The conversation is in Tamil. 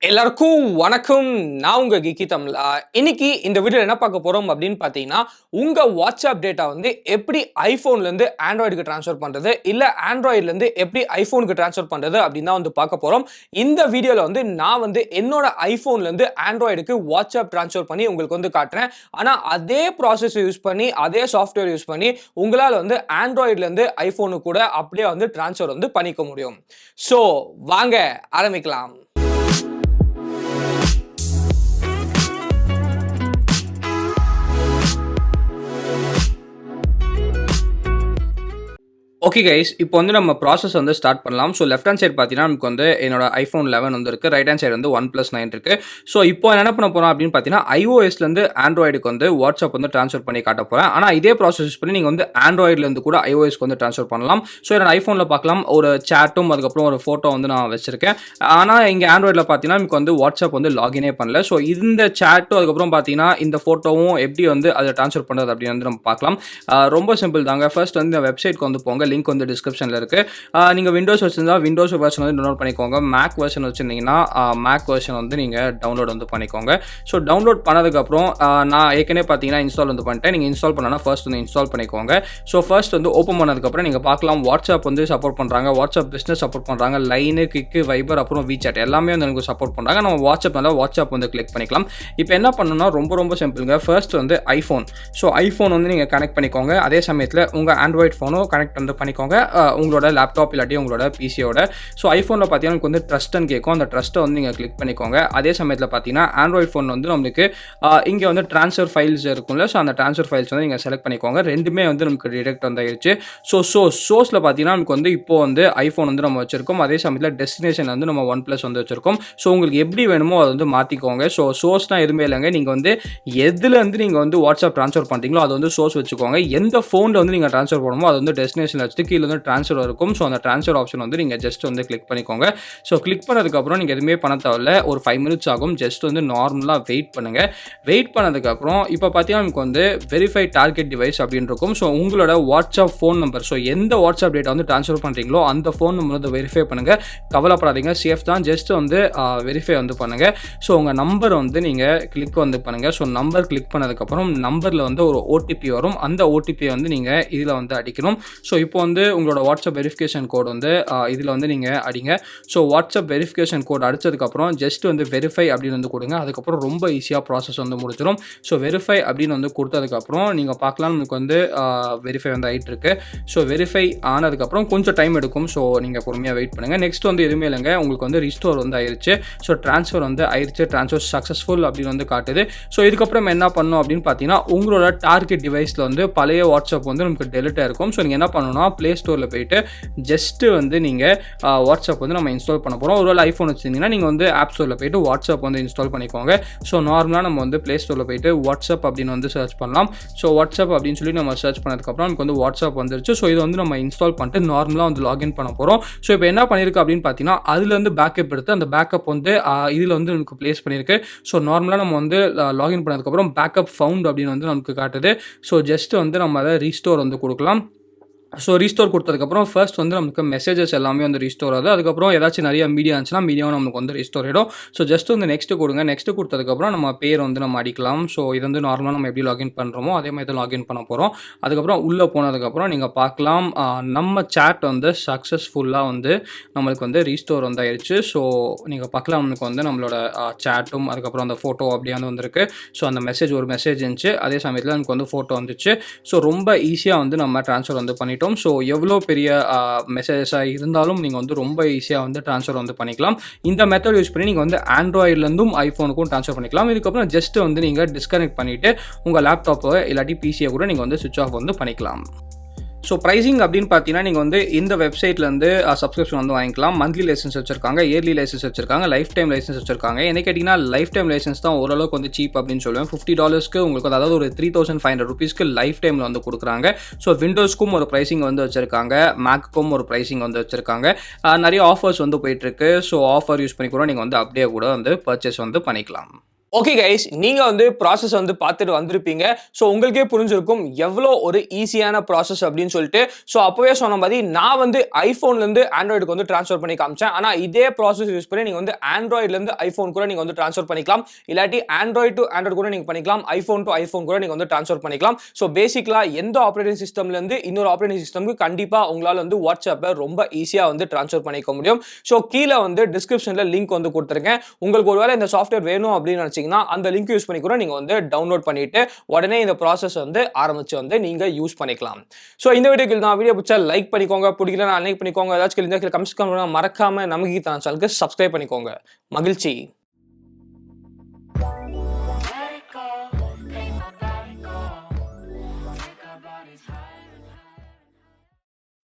எல்லாருக்கும் வணக்கம். நான் உங்க கீக்கிதம்லா. இன்னைக்கு இந்த வீடியோல என்ன பார்க்க போறோம் அப்படின்னு பார்த்தீங்கன்னா, உங்க வாட்ஸ்அப் டேட்டா வந்து எப்படி iPhoneல இருந்து Androidக்கு ட்ரான்ஸ்ஃபர் பண்றது, இல்ல Androidல இருந்து எப்படி iPhoneக்கு ட்ரான்ஸ்ஃபர் பண்றது அப்படின்னு தான் வந்து பார்க்க போறோம். இந்த வீடியோல வந்து நான் வந்து என்னோட iPhoneல இருந்து Androidக்கு வாட்ஸ்அப் ட்ரான்ஸ்ஃபர் பண்ணி உங்களுக்கு வந்து காட்டுறேன். ஆனா அதே ப்ராசஸ் யூஸ் பண்ணி, அதே சாஃப்ட்வேர் யூஸ் பண்ணி உங்களால வந்து Androidல இருந்து iPhoneக்கு கூட அப்படியே வந்து ட்ரான்ஸ்ஃபர் வந்து பண்ணிக்க முடியும். சோ வாங்க ஆரம்பிக்கலாம். ஓகே கைஸ், இப்போ வந்து நம்ம ப்ராசஸ் வந்து ஸ்டார்ட் பண்ணலாம். ஸோ லெஃப்ட் ஹேண்ட் சைடு பார்த்தீங்கன்னா நமக்கு வந்து என்னோட iPhone 11 வந்து இருக்குது. ரைட் ஹேண்ட் சைடு வந்து OnePlus 9 இருக்குது. ஸோ இப்போ என்ன பண்ண போகிறோம் அப்படின்னு பார்த்தீங்கன்னா, iOSலேருந்து ஆண்ட்ராய்டுக்கு வந்து வாட்ஸ்அப் வந்து ட்ரான்ஸ்ஃபர் பண்ணி காட்ட போகிறேன். ஆனால் இதே ப்ராசஸ் யூஸ் பண்ணி நீங்கள் வந்து ஆண்ட்ராய்ட்லேருந்து கூட iOSக்கு வந்து ட்ரான்ஸ்ஃபர் பண்ணலாம். ஸோ என்னோட iPhoneல பார்க்கலாம், ஒரு சேட்டும் அதுக்கப்புறம் ஒரு ஃபோட்டோ வந்து நான் வச்சிருக்கேன். ஆனால் இங்கே ஆண்ட்ராய்டில் பார்த்தீங்கன்னா நமக்கு வந்து வாட்ஸ்அப் வந்து லாகினே பண்ணல. ஸோ இந்த சேட்டும் அதுக்கப்புறம் பார்த்தீங்கன்னா இந்த ஃபோட்டோவும் எப்படி வந்து அதை ட்ரான்ஸ்ஃபர் பண்ணுறது அப்படின்னு வந்து நம்ம பார்க்கலாம். ரொம்ப சிம்பிள் தாங்க. ஃபர்ஸ்ட் வந்து இந்த வெப்சைட்க்கு வந்து போங்க. லிங்க் வந்து டிஸ்கிரிப்ஷனில் இருக்குது. நீங்கள் விண்டோஸ் வச்சிருந்தா விண்டோஸ் வெர்ஷன் வந்து டவுன்லோட் பண்ணிக்கோங்க. மேக் வெர்ஷன் வச்சுருந்தீங்கன்னா மேக் வெர்ஷன் வந்து நீங்கள் டவுன்லோட் வந்து பண்ணிக்கோங்க. ஸோ டவுன்லோட் பண்ணதுக்கப்புறம் நான் ஏற்கனவே பார்த்தீங்கன்னா இன்ஸ்டால் வந்து பண்ணிட்டேன். நீங்கள் இன்ஸ்டால் பண்ணனா ஃபர்ஸ்ட் வந்து இன்ஸ்டால் பண்ணிக்கோங்க. ஸோ ஃபர்ஸ்ட் வந்து ஓப்பன் பண்ணதுக்கப்புறம் நீங்கள் பார்க்கலாம், வாட்ஸ்அப் வந்து சப்போர்ட் பண்ணுறாங்க, வாட்ஸ்அப் பிஸ்னஸ் சப்போர்ட் பண்ணுறாங்க, லைனு, கிக்கு, வைபர், அப்புறம் WeChat எல்லாமே வந்து எனக்கு சப்போர்ட் பண்ணுறாங்க. நம்ம வாட்ஸ்அப் வந்து கிளிக் பண்ணிக்கலாம். இப்போ என்ன பண்ணணும்னா ரொம்ப சிம்பிளுங்க. ஃபர்ஸ்ட் வந்து ஐஃபோன். ஸோ ஐஃபோன் வந்து நீங்கள் கனெக்ட் பண்ணிக்கோங்க. அதே சமயத்தில் உங்கள் ஆண்ட்ராய்ட் ஃபோனும் கனெக்ட் வந்து பண்ணிக்கோங்க உங்களோட லேப்டாப் இல்லாட்டி உங்களோட பிசியோட. ஸோ ஐஃபோனில் பார்த்தீங்கன்னா உங்களுக்கு வந்து ட்ரஸ்ட்னு கேட்கும். அந்த ட்ரஸ்ட்டை வந்து நீங்கள் கிளிக் பண்ணிக்கோங்க. அதே சமயத்தில் பார்த்தீங்கன்னா ஆண்ட்ராய்ட் ஃபோன் வந்து நம்மளுக்கு இங்கே வந்து ட்ரான்ஸ்ஃபர் ஃபைல்ஸ் இருக்கும்ல. ஸோ அந்த ட்ரான்ஸ்ஃபர் ஃபைல்ஸ் வந்து நீங்கள் செலக்ட் பண்ணிக்கோங்க. ரெண்டுமே வந்து நமக்கு டிரெக்ட் வந்துருச்சு. ஸோ சோர்ஸில் பார்த்தீங்கன்னா நமக்கு வந்து இப்போ வந்து ஐஃபோன் வந்து நம்ம வச்சிருக்கோம். அதே சமயத்தில் டெஸ்டினேஷன் வந்து நம்ம OnePlus வந்து வச்சிருக்கோம். ஸோ உங்களுக்கு எப்படி வேணுமோ அதை வந்து மாற்றிக்கோங்க. ஸோ சோர்ஸ்னால் எதுவுமே இல்லைங்க. நீங்கள் வந்து எதுலேருந்து நீங்கள் வந்து வாட்ஸ்அப் ட்ரான்ஸ்ஃபர் பண்ணுறீங்களோ அது வந்து சோர்ஸ் வச்சுக்கோங்க. எந்த ஃபோனில் வந்து நீங்கள் ட்ரான்ஸ்ஃபர் பண்ணுமோ அது வந்து டெஸ்டினேஷன் வச்சுட்டு கீழே வந்து ட்ரான்ஸ்ஃபர் இருக்கும். ஸோ அந்த ட்ரான்ஸ்ஃபர் ஆப்ஷன் வந்து நீங்கள் ஜஸ்ட் வந்து கிளிக் பண்ணிக்கோங்க. ஸோ கிளிக் பண்ணதுக்கப்புறம் நீங்கள் எதுவுமே பண்ண தேவையில்ல. ஒரு 5 minutes ஆகும். ஜஸ்ட் வந்து நார்மலாக வெயிட் பண்ணுங்கள். வெயிட் பண்ணதுக்கப்புறம் இப்போ பார்த்தீங்கன்னா நமக்கு வந்து வெரிஃபை டார்கெட் டிவைஸ் அப்படின்னு இருக்கும். ஸோ உங்களோட வாட்ஸ்அப் ஃபோன் நம்பர், ஸோ எந்த வாட்ஸ்அப் டேட்டா வந்து ட்ரான்ஸ்ஃபர் பண்ணுறீங்களோ அந்த ஃபோன் நம்பர் வந்து வெரிஃபை பண்ணுங்கள். கவலைப்படாதீங்க, சேஃப் தான். ஜஸ்ட் வந்து வெரிஃபை வந்து பண்ணுங்கள். ஸோ உங்கள் நம்பர் வந்து நீங்கள் கிளிக் வந்து பண்ணுங்கள். ஸோ நம்பர் கிளிக் பண்ணதுக்கப்புறம் நம்பரில் வந்து ஒரு ஓடிபி வரும். அந்த ஓடிபியை வந்து நீங்கள் இதில் வந்து அடிக்கணும். ஸோ இப்போ வந்து உங்களோட வாட்ஸ்அப் வெரிஃபிகேஷன் கோட் வந்து இதில் வந்து நீங்கள் அடிங்க. ஸோ வாட்ஸ்அப் வெரிஃபிகேஷன் கோட் அடித்ததுக்கப்புறம் ஜஸ்ட் வந்து வெரிஃபை அப்படின்னு வந்து கொடுங்க. அதுக்கப்புறம் ரொம்ப ஈஸியாக ப்ராசஸ் வந்து முடிச்சிடும். ஸோ வெரிஃபை அப்படின்னு வந்து கொடுத்ததுக்கப்புறம் நீங்கள் பார்க்கலாம் நமக்கு வந்து வெரிஃபை வந்து ஆகிட்டு இருக்கு. ஸோ வெரிஃபை ஆனதுக்கப்புறம் கொஞ்சம் டைம் எடுக்கும். ஸோ நீங்கள் பொறுமையாக வெயிட் பண்ணுங்கள். நெக்ஸ்ட் வந்து எதுவுமே இல்லைங்க, உங்களுக்கு வந்து ரீஸ்டோர் வந்து ஆயிடுச்சு. ஸோ ட்ரான்ஸ்ஃபர் வந்து ஆயிடுச்சு. ட்ரான்ஸ்ஃபர் சக்ஸஸ்ஃபுல் அப்படின்னு வந்து காட்டுது. ஸோ இதுக்கப்புறம் என்ன பண்ணணும் அப்படின்னு பார்த்தீங்கன்னா, உங்களோட டார்கெட் டிவைஸில் வந்து பழைய வாட்ஸ்அப் வந்து நமக்கு டெலிட்டாக இருக்கும். ஸோ நீங்கள் என்ன பண்ணணும்னா ப்ளே ஸ்டோரில் போயிட்டு ஜஸ்ட்டு வந்து நீங்கள் வாட்ஸ்அப் வந்து நம்ம இன்ஸ்டால் பண்ண போகிறோம். ஒருவேளை ஐஃபோன் வச்சுருந்தீங்கன்னா நீங்கள் வந்து ஆப் ஸ்டோரில் போயிட்டு வாட்ஸ்அப் வந்து இன்ஸ்டால் பண்ணிக்கோங்க. ஸோ நார்மலாக நம்ம வந்து ப்ளே ஸ்டோரில் போயிட்டு வாட்ஸ்அப் அப்படின்னு வந்து சர்ச் பண்ணலாம். ஸோ வாட்ஸ்அப் அப்படின்னு சொல்லி நம்ம சர்ச் பண்ணதுக்கப்புறம் நமக்கு வந்து வாட்ஸ்அப் வந்துருச்சு. ஸோ இது வந்து நம்ம இன்ஸ்டால் பண்ணிட்டு நார்மலாக வந்து லாகின் பண்ண போகிறோம். ஸோ இப்போ என்ன பண்ணியிருக்கு அப்படின்னு பார்த்தீங்கன்னா, அதுலேருந்து பேக்கப் எடுத்து அந்த பேக்கப் வந்து இதில் வந்து நமக்கு ப்ளேஸ் பண்ணியிருக்கு. ஸோ நார்மலாக நம்ம வந்து லாகின் பண்ணதுக்கப்புறம் பேக்கப் ஃபவுண்ட் அப்படின்னு வந்து நமக்கு காட்டுது. ஸோ ஜஸ்ட் வந்து நம்ம அதை ரீஸ்டோர் வந்து கொடுக்கலாம். ஸோ ரீஸ்டோர் கொடுத்ததுக்கப்புறம் ஃபர்ஸ்ட் வந்து நமக்கு மெசேஜஸ் எல்லாமே வந்து ரீஸ்டோர் ஆகுது. அதுக்கப்புறம் ஏதாச்சும் நிறைய மீடியா இருந்துச்சுன்னா மீடியாவும் நமக்கு வந்து ரீஸ்டோர் ஆகிடும். ஸோ ஜஸ்ட் வந்து நெக்ஸ்ட்டு கொடுங்க. நெக்ஸ்ட்டு கொடுத்ததுக்கப்புறம் நம்ம பேர் வந்து நம்ம அடிக்கலாம். ஸோ இது வந்து நார்மலாக நம்ம எப்படி லாகின் பண்ணுறோமோ அதே மாதிரி தான் லாகின் பண்ண போகிறோம். அதுக்கப்புறம் உள்ளே போனதுக்கப்புறம் நீங்கள் பார்க்கலாம், நம்ம சேட் வந்து சக்ஸஸ்ஃபுல்லாக வந்து நம்மளுக்கு வந்து ரீஸ்டோர் வந்து ஆயிடுச்சு. ஸோ நீங்கள் பார்க்கலாம் நமக்கு வந்து நம்மளோட சேட்டும் அதுக்கப்புறம் அந்த ஃபோட்டோ அப்படியே வந்து வந்திருக்கு. ஸோ அந்த மெசேஜ் ஒரு மெசேஜ் இருந்துச்சு. அதே சமயத்தில் நமக்கு வந்து ஃபோட்டோ வந்துச்சு. ஸோ ரொம்ப ஈஸியாக வந்து நம்ம ட்ரான்ஸ்ஃபர் வந்து பண்ணிட்டோம். ஸோ எவ்வளோ பெரிய மெசேஜஸாக இருந்தாலும் நீங்கள் வந்து ரொம்ப ஈஸியாக வந்து ட்ரான்ஸ்ஃபர் வந்து பண்ணிக்கலாம். இந்த மெத்தட் யூஸ் பண்ணி நீங்கள் வந்து ஆண்ட்ராய்ட்லேருந்தும் ஐஃபோனுக்கும் ட்ரான்ஸ்ஃபர் பண்ணிக்கலாம். இதுக்கப்புறம் ஜஸ்ட் வந்து நீங்கள் டிஸ்கனெக்ட் பண்ணிவிட்டு உங்கள் லேப்டாப்பை இல்லாட்டி பிசியை கூட நீங்கள் வந்து சுவிட்ச் ஆஃப் வந்து பண்ணிக்கலாம். ஸோ ப்ரைஸிங் அப்படின்னு பார்த்தீங்கன்னா நீங்கள் வந்து இந்த வெப்சைட்லேருந்து சப்ஸ்கிரிப்ஷன் வந்து வாங்கிக்கலாம். மந்த்லி லைசன்ஸ் வச்சிருக்காங்க, இயர்லி லைசன்ஸ் வச்சிருக்காங்க, லைஃப் டைம் லைசன்ஸ் வச்சிருக்காங்க. என்ன கேட்டிங்கன்னா லைஃப் டைம் லைசன்ஸ் தான் ஓரளவுக்கு வந்து சீப் அப்படின்னு சொல்லுவேன். $50 உங்களுக்கு வந்து, அதாவது ஒரு $3,500 லைஃப் டைமில் வந்து கொடுக்குறாங்க. ஸோ விண்டோஸ்க்கும் ஒரு ப்ரைஸிங் வந்து வச்சிருக்காங்க, மேக்குக்கும் ஒரு ப்ரைஸிங் வந்து வச்சிருக்காங்க. நிறைய ஆஃபர்ஸ் வந்து போயிட்டுருக்கு. ஸோ ஆஃபர் யூஸ் பண்ணி கூட நீங்கள் வந்து அப்படியே கூட வந்து பர்ச்சேஸ் வந்து பண்ணிக்கலாம். ஓகே கைஸ், நீங்க வந்து ப்ராசஸ் வந்து பார்த்துட்டு வந்திருப்பீங்க. ஸோ உங்களுக்கே புரிஞ்சிருக்கும் எவ்வளோ ஒரு ஈஸியான ப்ராசஸ் அப்படின்னு சொல்லிட்டு. ஸோ அப்பவே சொன்ன மாதிரி நான் வந்து ஐஃபோன்லேருந்து ஆண்ட்ராய்டுக்கு வந்து ட்ரான்ஸ்ஃபர் பண்ணி காமிச்சேன். ஆனால் இதே ப்ராசஸ் யூஸ் பண்ணி நீங்கள் வந்து ஆண்ட்ராய்ட்லேருந்து ஐஃபோன் கூட நீங்கள் வந்து ட்ரான்ஸ்ஃபர் பண்ணிக்கலாம். இல்லாட்டி ஆண்ட்ராய்டு டு ஆண்ட்ராய்டு கூட நீங்கள் பண்ணிக்கலாம். ஐஃபோன் டு ஐஃபோன் கூட நீங்கள் வந்து ட்ரான்ஸ்ஃபர் பண்ணிக்கலாம். ஸோ பேசிக்கலாக எந்த ஆப்ரேட்டிங் சிஸ்டம்லேருந்து இன்னொரு ஆப்ரேட்டிங் சிஸ்டம்க்கு கண்டிப்பாக உங்களால் வந்து வாட்ஸ்அப்பை ரொம்ப ஈஸியாக வந்து ட்ரான்ஸ்ஃபர் பண்ணிக்க முடியும். ஸோ கீழே வந்து டிஸ்கிரிப்ஷனில் லிங்க் வந்து கொடுத்துருக்கேன். உங்களுக்கு ஒருவேளை இந்த சாஃப்ட்வேர் வேணும் அப்படின்னு நினச்சிங்கன்னா அந்த லிங்க் யூஸ் பண்ணி கூட நீங்க வந்து டவுன்லோட் பண்ணிட்டு உடனே இந்த ப்ராசஸ் வந்து ஆரம்பிச்சு வந்து நீங்க யூஸ் பண்ணிக்கலாம். சோ இந்த வீடியோக்கு நான் வீடியோ பிடிச்சா லைக் பண்ணிக்கோங்க, பிடிக்கலனா அன்லைக் பண்ணிக்கோங்க. ஏதாச்சும் கமெண்ட்ஸ் மறக்காம நம்ம கீதா சேனலுக்கு சப்ஸ்கிரைப் பண்ணிக்கோங்க. மகிழ்ச்சி.